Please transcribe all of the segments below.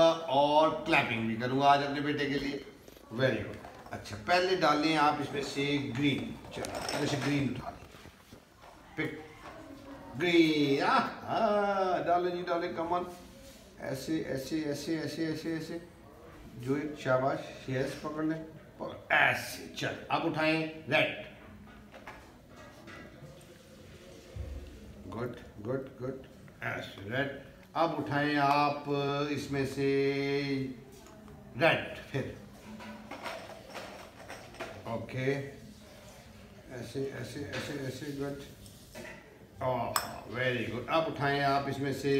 करूँगा और क्लैपिंग भी करूँगा आज अपने बेटे के लिए। Very good. अच्छा, पहले डाल लें आप इसमें से ग्रीन। चलो जैसे ग्रीन उठा लें, पिक ग्रीन। डालें जी डालें, कमन। ऐसे ऐसे ऐसे ऐसे ऐसे ऐसे जो एक, शाबाश, यस, पकड़ लें, ऐसे। चल अब उठाएं रेड। गुड गुड गुड, ऐसे रेड। अब उठाएं आप इसमें से रेड, फिर ओके, ऐसे ऐसे ऐसे ऐसे, गुड, वेरी गुड। अब उठाएं आप इसमें से,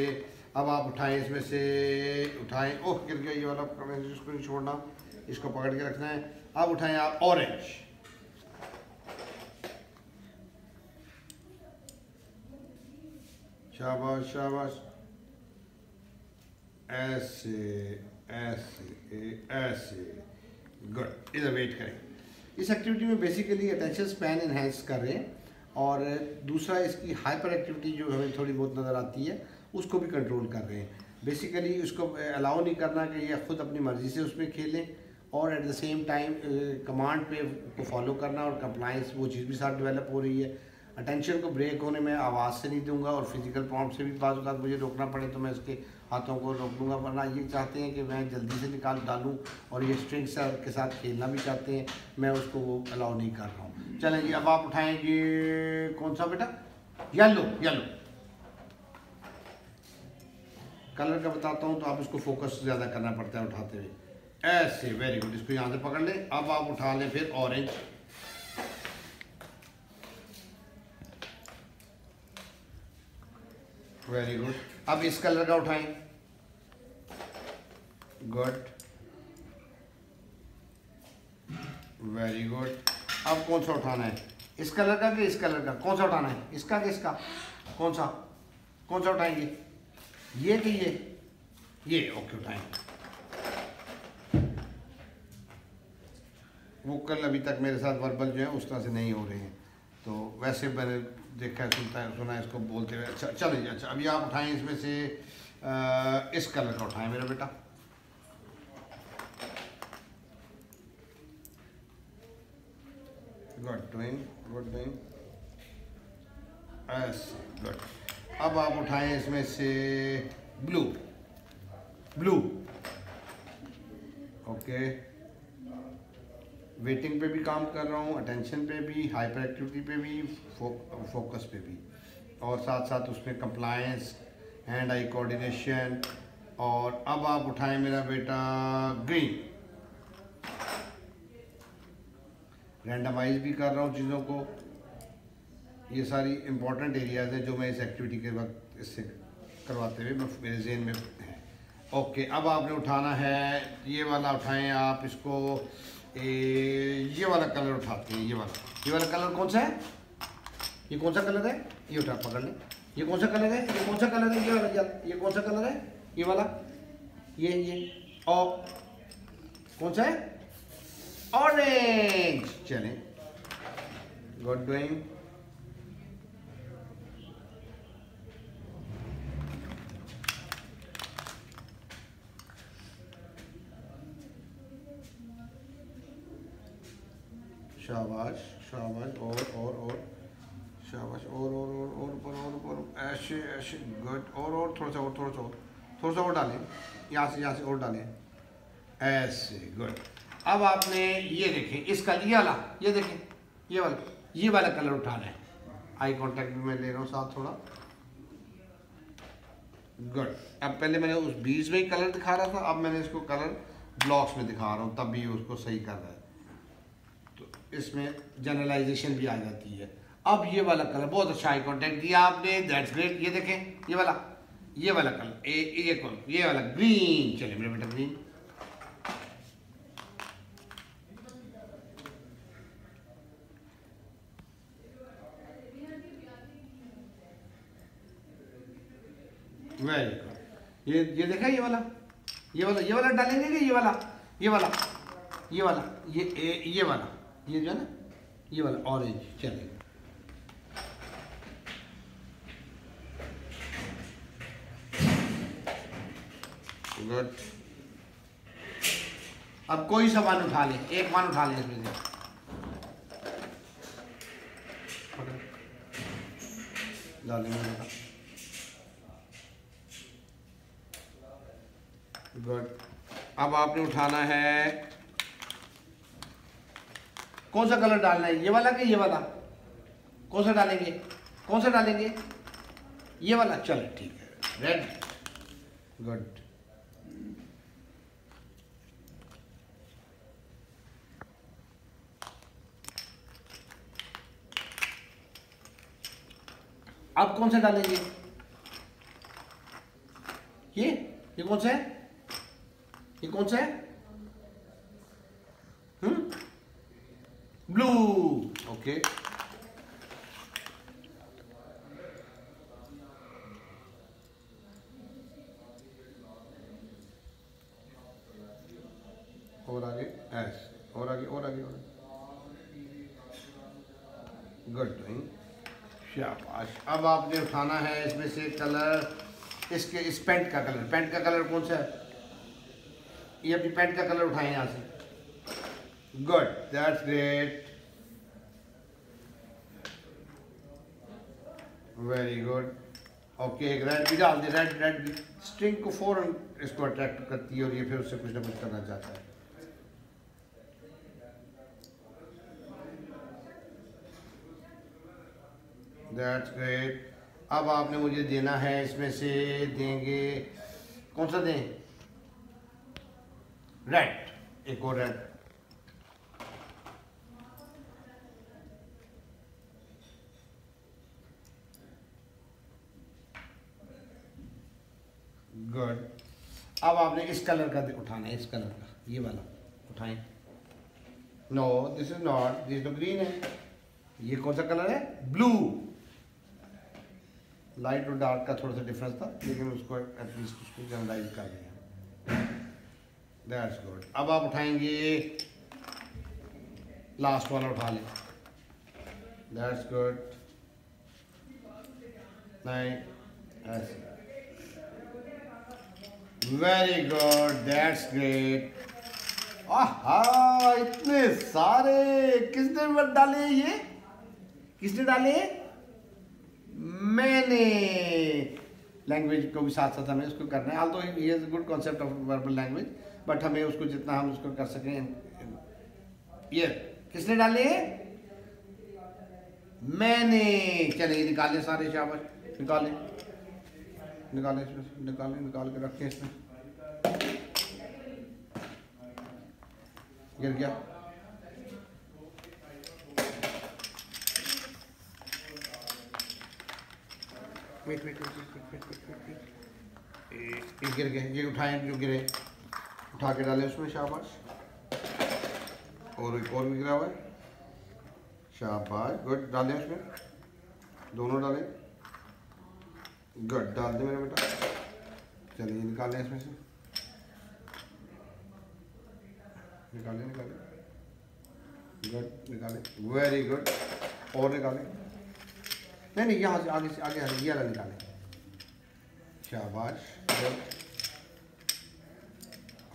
अब आप उठाएं इसमें से, उठाएं, ओह गिर गया ये वाला, इसको नहीं छोड़ना, इसको पकड़ के रखना है। अब उठाएं आप ऑरेंज, शाबाश शाबाश, ऐसे ऐसे ऐसे, गुड। इधर वेट करें। इस एक्टिविटी में बेसिकली अटेंशन स्पैन इन्हेंस कर रहे हैं, और दूसरा इसकी हाइपर एक्टिविटी जो हमें थोड़ी बहुत नज़र आती है उसको भी कंट्रोल कर रहे हैं। बेसिकली उसको अलाउ नहीं करना कि ये खुद अपनी मर्ज़ी से उसमें खेलें, और at the same time command पे को फॉलो करना, और कंप्लाइंस वो चीज़ भी साथ डेवलप हो रही है। अटेंशन को ब्रेक होने में आवाज़ से नहीं दूंगा, और फिजिकल प्रॉम्प्ट से भी बाज़ औक़ात मुझे रोकना पड़े तो मैं इसके हाथों को रोक दूंगा, वरना ये चाहते हैं कि मैं जल्दी से निकाल डालूं, और ये स्ट्रिंग्स के साथ खेलना भी चाहते हैं, मैं उसको वो अलाउ नहीं कर रहा हूँ। चलें जी, अब आप उठाएंगे कौन सा बेटा, येलो। येलो कलर का बताता हूँ तो आप इसको फोकस ज़्यादा करना पड़ता है उठाते हुए, ऐसे, वेरी गुड। इसको यहाँ से पकड़ लें। अब आप उठा लें फिर ऑरेंज, वेरी गुड। अब इस कलर का उठाएं, गुड, वेरी गुड। अब कौन सा उठाना है, इस कलर का कि इस कलर का, कौन सा उठाना है, इसका कि इसका, कौन सा उठाएंगे, ये कि ये, ओके उठाएंगे। वो कल अभी तक मेरे साथ वर्बल जो है उस तरह से नहीं हो रहे हैं, तो वैसे मैंने देखा सुना इसको बोलते हुए। अच्छा चलिए, अच्छा अभी आप उठाएं इसमें से इस कलर का उठाएं मेरा बेटा, गुड डूइंग, गुड डूइंग, ऐसे, गुड। अब आप उठाएं इसमें से ब्लू, ब्लू, ओके। वेटिंग पे भी काम कर रहा हूँ, अटेंशन पे भी, हाइपर एक्टिविटी पे भी, फोकस पे भी, और साथ साथ उसमें कंप्लायंस, हैंड आई कोऑर्डिनेशन। और अब आप उठाएं मेरा बेटा ग्रीन, रैंडमाइज भी कर रहा हूँ चीज़ों को। ये सारी इंपॉर्टेंट एरियाज हैं जो मैं इस एक्टिविटी के वक्त इससे करवाते हुए मेरे जहन में है। ओके, अब आपने उठाना है ये वाला, उठाएं आप इसको, ये वाला कलर उठाते हैं, ये वाला कलर कौन सा है, ये कौन सा कलर है, ये उठा पकड़ लें। ये कौन सा कलर है, ये कौन सा कलर है, ये वाला, ये कौन सा कलर है, ये वाला, ये और कौन सा है, ऑरेंज। चलें, गुड डूइंग। शाबाश शाबाश, और शाबाश, और ऐसे ऐसे, गुड। और थोड़ा सा और डालें, यहाँ से और डालें, ऐसे, गुड। अब आपने ये देखें इसका, ये वाला, ये देखें, ये वाला कलर उठाना है। आई कांटेक्ट भी मैं ले रहा हूँ साथ थोड़ा, गुड। अब पहले मैंने उस बीच में ही कलर दिखा रहा था, अब मैंने इसको कलर ब्लॉक्स में दिखा रहा हूँ, तब भी उसको सही कर रहा है, इसमें जनरलाइजेशन भी आ जाती है। अब ये वाला कलर, बहुत अच्छा आई कांटेक्ट दिया आपने, दैट्स ग्रेट। ये देखें ये वाला कलर, ये वाला ग्रीन। चलिए मेरा बेटा ग्रीन, वेरी गुड। ये देखा, ये वाला डालेंगे कि ये वाला, ये जो है ना, ये वाला ऑरेंज। चलें, गुड अब कोई सा वन उठा ले, एक वन उठा ले इसमें से, गुड। अब आपने उठाना है, कौन सा कलर डालना है, ये वाला कि ये वाला, कौन सा डालेंगे, कौन सा डालेंगे, ये वाला, चलो ठीक है, रेड, गुड। अब कौन सा डालेंगे, ये कौन सा है, ये कौन सा है, ब्लू, ओके। और आगे एस, और आगे और आगे और गुड डूइंग, शाबाश। अब आपने उठाना है इसमें से कलर, इसके इस पेंट का कलर, पेंट का कलर कौन सा है, ये अपनी पेंट का कलर उठाएं यहाँ से, good, that's great, very good, okay. एक रेड भी डाल दे, रेड भी स्ट्रिंग को फौरन इसको अट्रैक्ट करती है और ये फिर उससे कुछ ना कुछ करना चाहता है। That's great. अब आपने मुझे देना है, इसमें से देंगे, कौन सा दें, रेड, एक और रेड, गुड। अब आपने इस कलर का उठाना है, इस कलर का, ये वाला उठाएं, no this is not, this तो ग्रीन है, ये कौन सा कलर है, ब्लू। लाइट और डार्क का थोड़ा सा डिफरेंस था, लेकिन उसको एटलीस्ट उसको जनरलाइज कर दिया, दैट्स गुड। अब आप उठाएंगे, लास्ट वाला उठा लें, दैट्स गुड, नहीं ऐसे, वेरी गुड, दैट्स ग्रेट। आहा, इतने सारे किसने डाले, ये किसने डाले, मैंने। लैंग्वेज को भी साथ साथ हमें उसको करना है, ऑल्दो ये is good concept of verbal language, but हमें उसको जितना हम उसको कर सकें। ये किसने डाले, मैंने। चलिए निकालें सारे, शाबाश, निकालें निकालें इसमें से, निकाल के रखें इसमें, गिर गया, वेट, ये गिर गए, ये उठाएं जो गिरे, उठा के डालें उसमें, शाबाश, और एक और भी गिरा हुआ है, शाबाश, गुड, डालें उसमें, दोनों डालें, गुड, डाल दे मेरा बेटा। चलिए निकालें इसमें से, निकालें, गुड, निकालें, वेरी गुड, और निकालें, नहीं यहाँ से आगे ये वाला निकालें, शाबाश, गुड,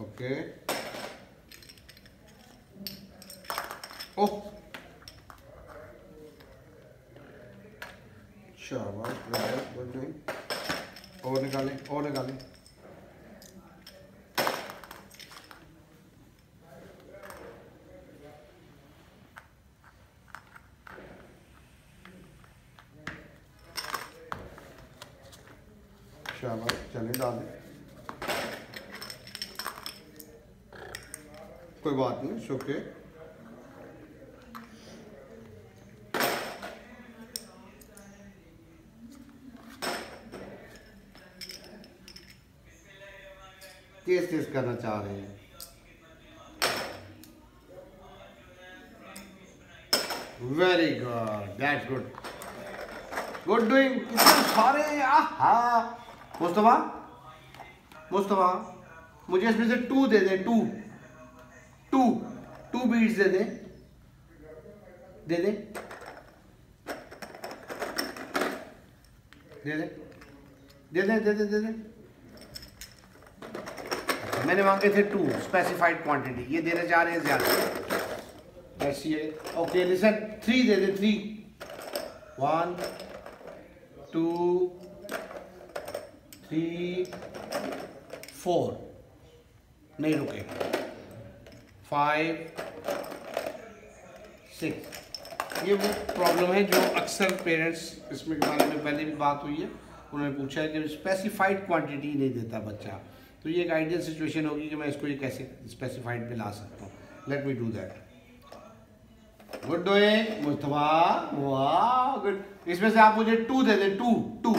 ओके, ओह, शाबाश, गुड डूइंग, और निकालें, शाबाश, चलिए डाल दें, कोई बात नहीं, शुक्रिया। तेज करना चाह रहे हैं, very good, that's good, good doing, कितने सारे, आहा। मुस्तफा मुझे इसमें से 2 दे दे, 2 बीट्स दे दे, दे दे, दे दे, दे दे, दे दे, दे दे, मैंने मांगे थे 2 स्पेसिफाइड क्वांटिटी, ये देने जा रहे हैं ज़्यादा। ओके लिसन, 3 दे दे, 3 1 2 3 4 नहीं रुके, 5 6। ये वो प्रॉब्लम है जो अक्सर पेरेंट्स, इसमें के बारे में पहले भी बात हुई है, उन्होंने पूछा है कि स्पेसिफाइड क्वांटिटी नहीं देता बच्चा, तो ये एक आइडियल सिचुएशन होगी कि मैं इसको ये कैसे स्पेसिफाइड पे ला सकता हूँ। Let me do that. Good doing Mustafa, वाह गुड। इसमें से आप मुझे 2 दे दे, 2 2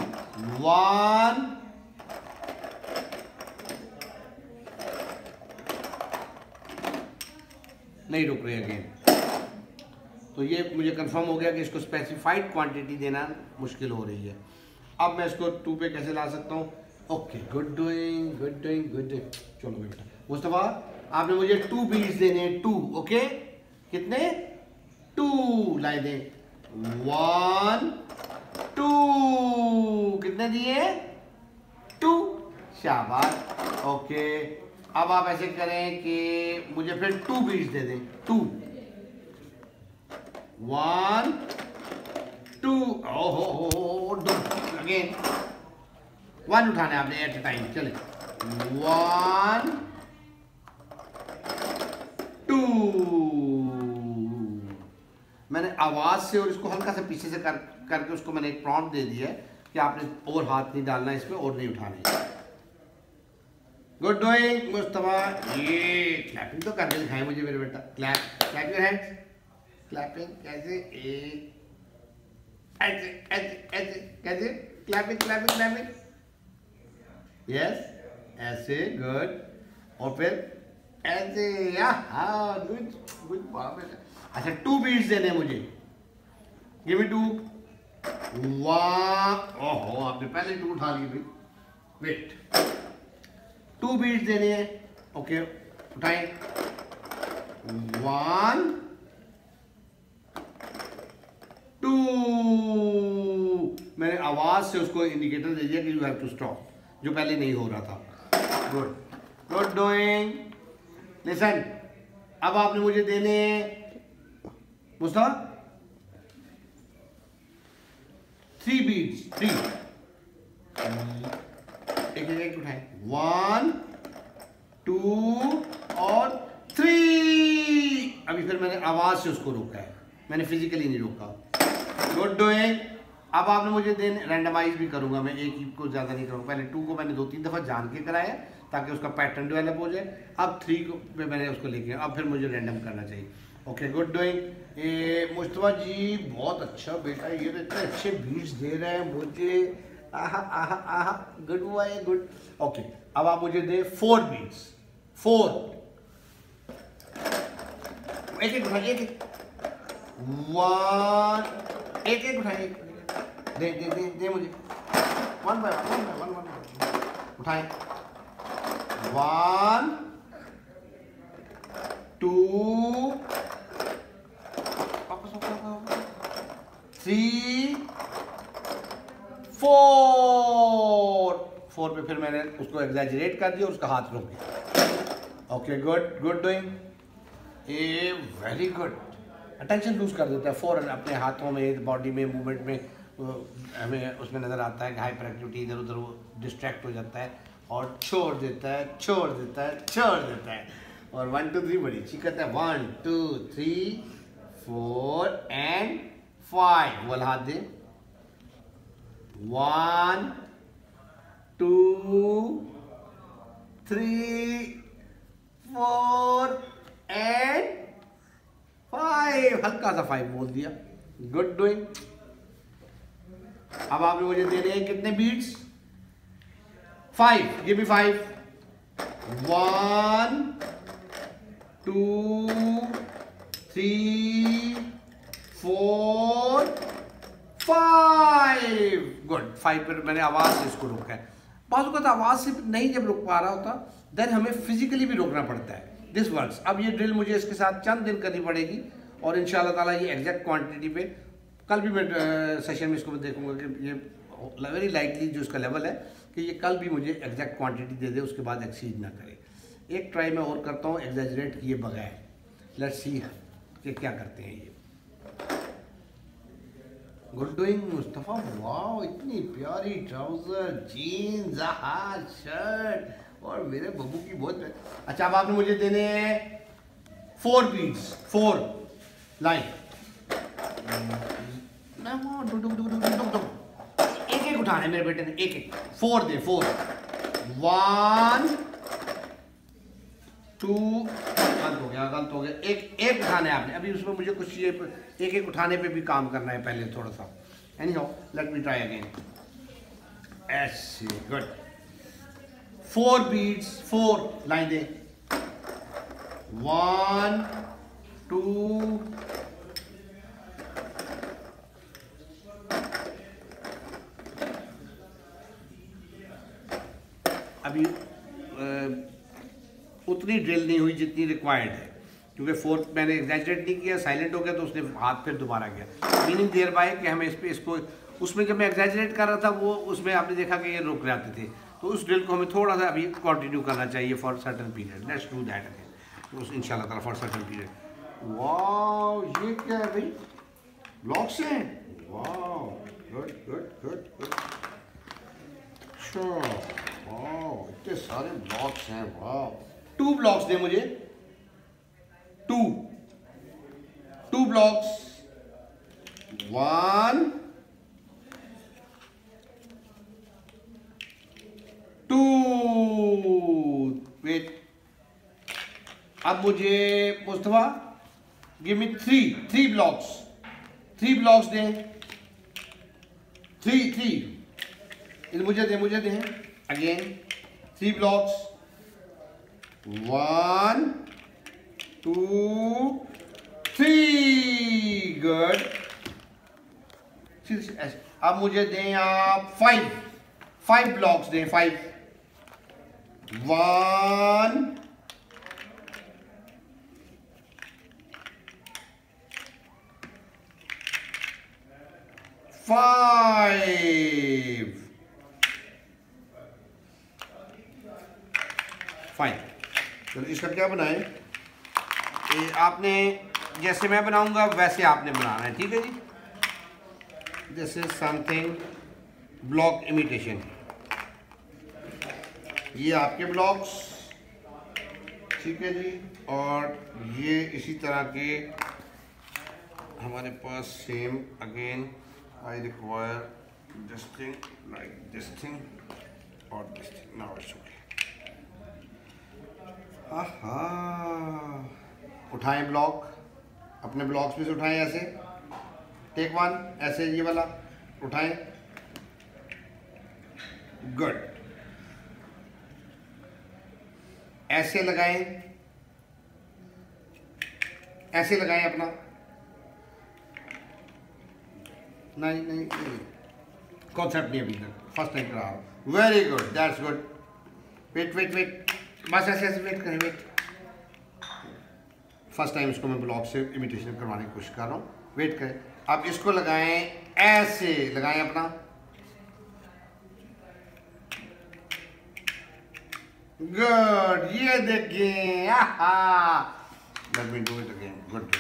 1 नहीं रुक रहे अगेन, तो ये मुझे कंफर्म हो गया कि इसको स्पेसिफाइड क्वांटिटी देना मुश्किल हो रही है। अब मैं इसको 2 पे कैसे ला सकता हूँ? Okay good doing good doing good. चलो बेटा मुस्तफा, आपने मुझे 2 बीट्स देने, 2 ओके। कितने? 2 लाए दे, 1 2 कितने दिए? 2। शाबाश। ओके अब आप ऐसे करें कि मुझे फिर 2 बीट्स दे दें, 2 1 2 ओहो अगेन 1 उठाने आपने एट ए टाइम। चले 1 2। मैंने आवाज से और इसको हल्का सा पीछे से करके उसको मैंने एक प्रॉम्प्ट दे दिया है कि आपने और हाथ नहीं डालना इसमें और नहीं उठाने। Good doing Mustafa. ये क्लैपिंग तो करके दिखाएं मुझे मेरे बेटा। Clap clap your hands. Clapping कैसे? ऐसे ऐसे ऐसे कैसे? Clapping clapping clapping. यस ऐसे, गुड। और फिर ऐसे, हाँ गुड गुड। अच्छा 2 बीट्स देने मुझे, गिव मी 2 1। ओहो आपने पहले 2 उठा लिए भाई, वेट। 2 बीट्स देने हैं, ओके उठाएं। 1 2। मैंने आवाज से उसको इंडिकेटर दे दिया कि यू हैव टू स्टॉप, जो पहले नहीं हो रहा था। Good good doing. लिसन, अब आपने मुझे देने मुस्तफा 3 बीट्स, 3 एक उठाए, 1 2 और 3। अभी फिर मैंने आवाज से उसको रोका है, मैंने फिजिकली नहीं रोका। Good doing. अब आपने मुझे देने, रैंडमाइज भी करूंगा मैं, एक ही को ज्यादा नहीं करूंगा। पहले 2 को मैंने 2-3 दफा जान के कराया ताकि उसका पैटर्न डेवलप हो जाए। अब 3 को पे मैंने उसको लेके, अब फिर मुझे रैंडम करना चाहिए। Okay good doing. Mustafa ji बहुत अच्छा बेटा, ये तो इतने अच्छे बीट्स दे रहे हैं मुझे। आहा आहा आहा, गुड बॉय गुड। ओके अब आप मुझे दे 4 बीट्स, 4। एक एक उठाइए, 1 एक एक उठाइए, दे दे दे दे मुझे 1 बाय 1 उठाएं। 1 2 3 4 पे फिर मैंने उसको एग्जैजरेट कर दिया और उसका हाथ रुक गया। Okay good good doing. ये वेरी गुड। अटेंशन लूज कर देता है फौरन, अपने हाथों में, बॉडी में, मूवमेंट में हमें उसमें नज़र आता है कि हाइपर एक्टिविटी, इधर उधर वो डिस्ट्रैक्ट हो जाता है और छोड़ देता है छोड़ देता है छोड़ देता है। और 1 2 3 बड़ी अच्छी करता है। 1 2 3 4 एंड 5। वाला हाथ दे। 1 2 3 4 एंड 5। हल्का सा 5 बोल दिया। Good doing. अब आपने मुझे देने हैं कितने बीट्स? 5। Give me 5। 1 2 3 4 5। गुड। 5 पर मैंने आवाज से इसको रोका है। बाजू का तो आवाज से नहीं जब रोक पा रहा होता, देन हमें फिजिकली भी रोकना पड़ता है। This works. अब ये ड्रिल मुझे इसके साथ चंद दिन करनी पड़ेगी और इंशाल्लाह ताला ये एग्जैक्ट क्वांटिटी पे कल भी मैं सेशन में इसको मैं देखूंगा कि ये वेरी लाइकली जो इसका लेवल है कि ये कल भी मुझे एग्जैक्ट क्वांटिटी दे दे, उसके बाद एक्सीड ना करे। एक ट्राई मैं और करता हूँ एग्जैजरेट किए बगैर, लेट्स सी कि क्या करते हैं ये। गुड डूइंग मुस्तफ़ा, वाह इतनी प्यारी ट्राउजर, जीन्स, शर्ट और मेरे बब्बू की बहुत। अच्छा अब आपने मुझे देने हैं 4 बीट्स, 4 लाइन। एक एक उठाना है मेरे बेटे ने, एक एक 4 दे, 4 1 2, गलत हो गया, एक एक उठाना है आपने। अभी उसमें मुझे कुछ ये एक एक उठाने पे भी काम करना है पहले थोड़ा सा। Any how let me try again, ऐसे, गुड। 4 बीट्स, 4 लाइन दे, 1 2 अभी उतनी ड्रिल नहीं हुई जितनी रिक्वायर्ड है, क्योंकि 4 मैंने एग्जैजरेट नहीं किया, साइलेंट हो गया तो उसने हाथ फिर दोबारा किया। मीनिंग देयर बाय कि हमें इस पे इसको, उसमें जब मैं एग्जैजरेट कर रहा था वो उसमें आपने देखा कि ये रुक जाते थे, तो उस ड्रिल को हमें थोड़ा सा अभी कंटिन्यू करना चाहिए for certain period. Let's do that again इंशाल्लाह ताला फॉर सर्टेन पीरियड। वाह ये क्या है भाई, ब्लॉक्स हैं, वाह गुड गुड गुड गुड। अच्छा वाह इतने सारे ब्लॉक्स हैं, वाह। 2 ब्लॉक्स दे मुझे, 2 ब्लॉक्स, 1 2 वेट। अब मुझे Mustafa give me 3 blocks, 3 blocks दें, 3 मुझे दें अगेन 3 ब्लॉक्स, 1 2 3 गुड। अब मुझे दें आप 5 ब्लॉक्स दें, 5 1 5 फाइन। चलो इसका क्या बनाएं, आपने जैसे मैं बनाऊंगा वैसे आपने बनाना है, ठीक है जी। This is something block imitation, ये आपके ब्लॉक्स, ठीक है जी। और ये इसी तरह के हमारे पास same again I require this thing like this thing और this thing, now it's okay. उठाएं ब्लॉक, अपने ब्लॉक्स में से उठाएं, ऐसे टेक 1, ऐसे ये वाला उठाएं, गुड। ऐसे लगाएं, ऐसे लगाएं अपना, नहीं कॉन्सेप्ट नहीं अभी तक, फर्स्ट टाइम करा रहा हूं। Very good, that's good. Wait बस ऐसे वेट करें, वेट। फर्स्ट टाइम इसको मैं ब्लॉक से इमिटेशन करवाने की कोशिश कर रहा हूँ, वेट करें। अब इसको लगाएं, ऐसे लगाएं अपना, गुड। ये देखिए, let me do it again, good.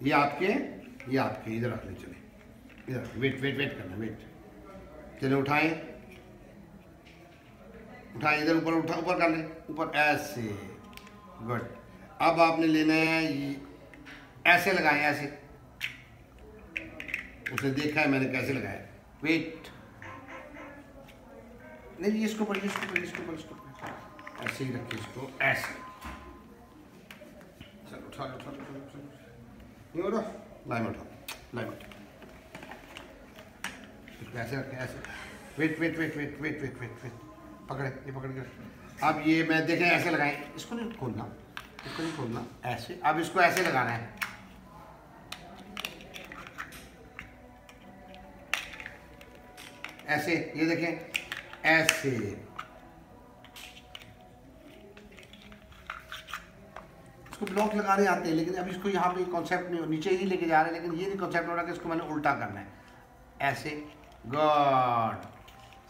ये आपके इधर रख ले, चले इधर, वेट करना, वेट। चले उठाएं इधर, ऊपर कर लें, ऊपर ऐसे, गुड। अब आपने लेना है ऐसे लगाएं, ऐसे। उसने देखा है मैंने कैसे लगाया, वेट। नहीं इसको पर ऐसे ही रखिए इसको, ऐसे। चलो उठा नहीं हो रहा, लाइन उठा, ऐसे रखें, ऐसे। वेट पकड़े, ये पकड़ के। अब ये मैं देखें ऐसे लगाएं, इसको नहीं खोलना, ऐसे। अब इसको ऐसे लगाना है, ऐसे, ये देखें ऐसे। इसको ब्लॉक लगाने आते हैं, लेकिन अब इसको यहाँ पे कॉन्सेप्ट नहीं, नीचे ही लेके जा रहे हैं, लेकिन ये नहीं कॉन्सेप्ट हो रहा कि इसको मैंने उल्टा करना है, ऐसे, गॉड।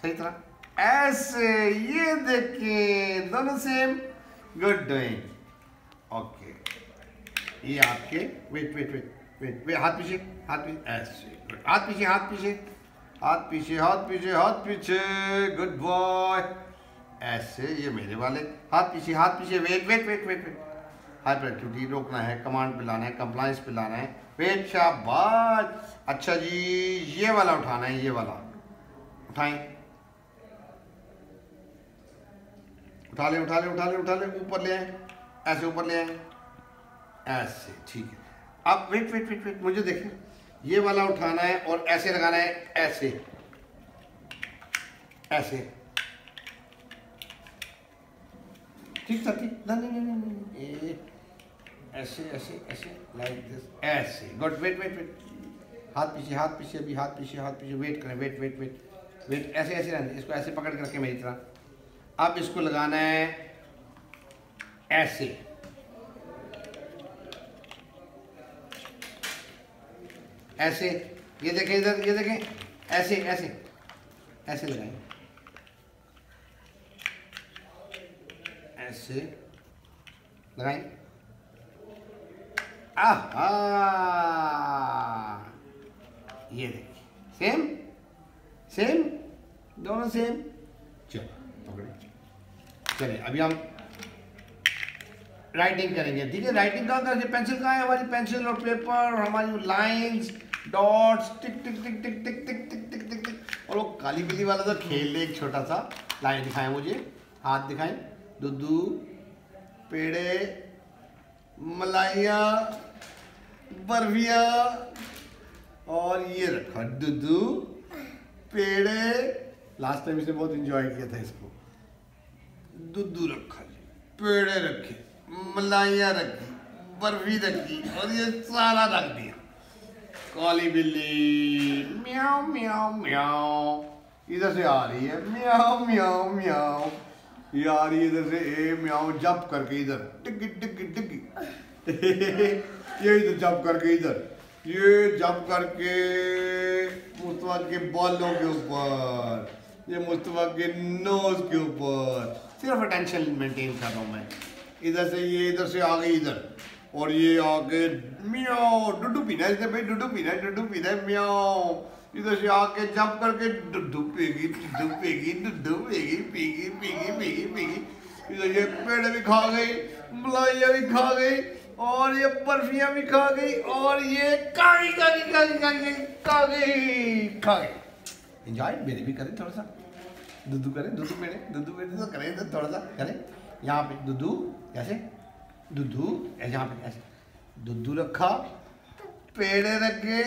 सही तरह ऐसे, ये देखिए दोनों सेम, गुड डूइंग। ओके, ये आपके wait wait wait wait wait, हाथ पीछे, हाथ पीछे, ऐसे, हाथ पीछे, हाथ पीछे, हाथ पीछे, हाथ पीछे, हाथ पीछे, गुड बॉय। ऐसे, ये मेरे वाले, हाथ पीछे, हाथ पीछे, wait wait wait wait wait, hyperactivity रोकना है, कमांड पे लाना है, कंप्लायंस पे लाना है, वेट, शाबाश। अच्छा जी, ये वाला उठाना है, ये वाला उठाएं, उठा ले, उठा ले, उठा ले, उठा ले, ऊपर ले आए, ऐसे ऊपर ले आए, ऐसे, ठीक है। अब वेट वेट वेट वेट, मुझे देखें, ये वाला उठाना है और ऐसे लगाना है, ऐसे ऐसे, ठीक था, ठीक, नहीं नहीं नहीं नहीं, ऐसे ऐसे ऐसे, लाइक दिस, ऐसे, गुड, वेट वेट वेट, हाथ पीछे, हाथ पीछे, अभी हाथ पीछे, हाथ पीछे, वेट करें, वेट वेट वेट वेट, ऐसे ऐसे रहने, इसको ऐसे पकड़ के रखें मेरी तरह। अब इसको लगाना है ऐसे, ऐसे, ये देखें इधर, ये देखें, ऐसे ऐसे ऐसे लगाएं, ऐसे लगाएं, आहा, ये देखिए, सेम सेम, दोनों सेम। चलो पकड़े, चलिए अभी हम राइटिंग करेंगे, ठीक है। राइटिंग कहाँ करेंगे, पेंसिल कहाँ है हमारी, पेंसिल और पेपर, और हमारी लाइंस, डॉट्स, टिक टिक टिक टिक टिक टिक टिक टिक टिक टिक। और वो काली बिल्ली वाला तो खेल ले, एक छोटा सा लाइन दिखाएं मुझे, हाथ दिखाएं, दुद्धू, पेड़े, मलाइया, बर्फिया, और ये रखा दुद्धू, पेड़े, लास्ट टाइम इसने बहुत एंजॉय किया था इसको, दुद्धू रखा, पेड़े रखे, मलाइया रखी, बर्फी रखी, और ये सारा रख दिया। काली बिल्ली म्याऊ म्याऊ म्याऊ, इधर से आ रही है, म्याऊ म्याऊ म्याऊ, ये आ रही है इधर से, ए म्याऊ, जंप करके इधर, टिकी टिकी टिकी, ये इधर जंप करके इधर, ये जंप करके मुस्तफा के बालों के ऊपर, ये मुस्तफा के नोज के ऊपर, सिर्फ अटेंशन मेंटेन कर रहा हूँ मैं। इधर से ये इधर से आ गई इधर, और ये आके म्याऊ, डुडू पीना है भाई, डुडू पीना है, डुडू पीना है, म्याऊ, इधर से आके जंप करके डुडू पेगी, डुडू पेगी, डुडू पेगी, पीगी पीगी पीगी पीगी, इधर ये पेड़ भी खा गई, मलाइया भी खा गई, और ये बर्फियां भी खा गई, और ये खा गई खा गई खा गई खा गई खा गई खा गई। एंजॉय मेरे भी करें थोड़ा सा, दुद्धू करें, दुद्धू पेड़े तो करें, तो थोड़ा सा करें, यहाँ पे दुद्धू कैसे, दुद्धू यहाँ पे ऐसे, दुद्धू रखा, पेड़े रखे,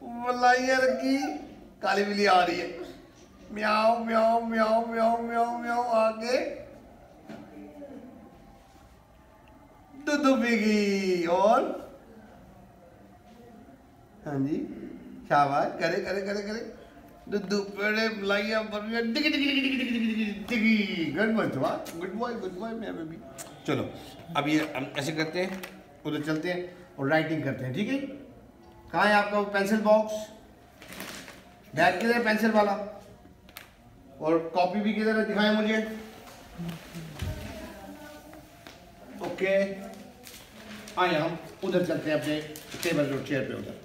मलाइया रखी, काली बिल्ली आ रही है, म्याऊ म्याऊ म्याऊ म्याऊ म्याऊ म्याऊ, आगे दुद्धू पीगी, और हाँ जी, शाबाश, करे करे करे करे, दुद्धू, पेड़े, मलाइया, बर्फिया, डिगी डिगी डिगी डिगी डिगी डिगी, गुड बॉय, गुड बॉय मेरा बेबी। चलो अब ये हम ऐसे करते हैं, उधर चलते हैं और राइटिंग करते हैं, ठीक है। कहाँ है आपका पेंसिल बॉक्स, बैग किधर है पेंसिल वाला, और कॉपी भी किधर है, दिखाएं मुझे। ओके, आए हम उधर चलते हैं अपने टेबल और चेयर पे उधर।